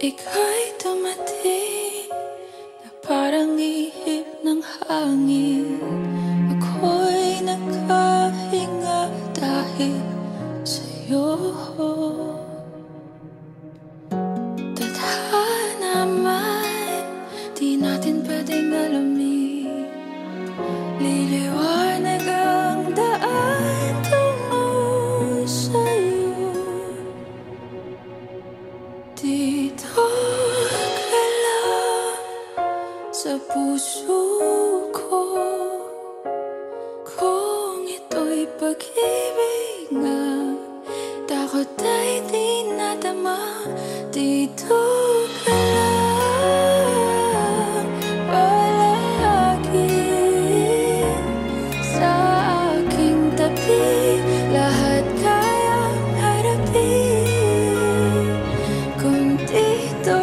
Ika'y dumating na parang ihip ng hangin. Ako'y nagkahinga dahil sa'yo. Tadhana man, di natin pwedeng alamin. Liliwanag ang daan tungo sa'yo. Dito ka lang sa puso ko. Kung ito'y pag-ibig nga, takot ay di nadama. Dito ka lang palagi sa aking tabi. Lahat kayang harapin kung dito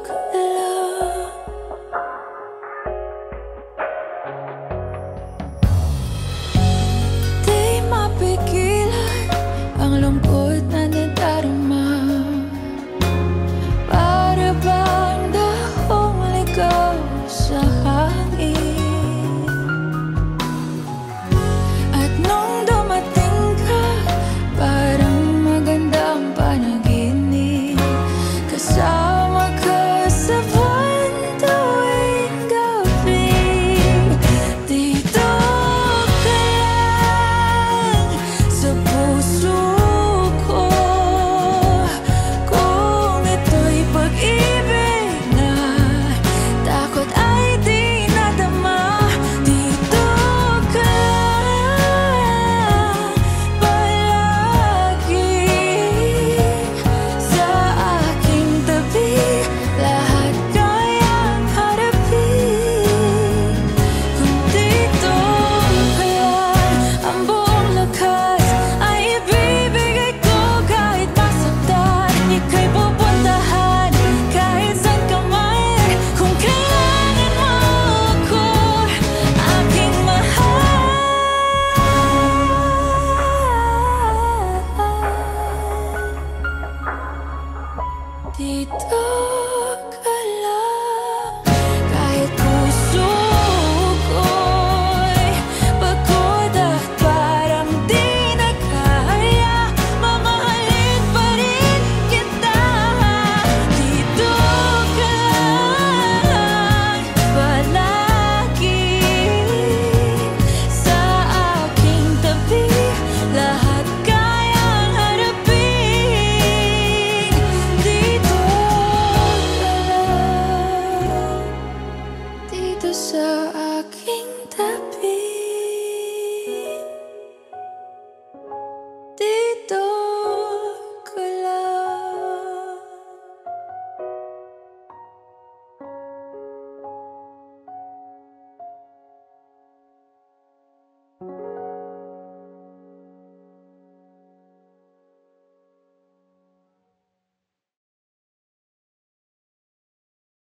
ka lang. Di mapigilan ang lungkot na nadarama. Para bang dahong ligaw sa hangin. At nung dumating ka, parang magandang panaginip. Kasama ka sa buwan tuwing gabi. Dito ka lang sa puso ko. Kung ito'y pag-ibig na, takot ay di nadama. Dito ka lang palagi sa aking tabi. Lahat kayang harapin kung dito ka lang. Ang buong lakas ay ibibigay ko kahit masaktan. Ika'y pupuntahan kahit saan ka man. Kung kailangan mo ako, aking mahal. Dito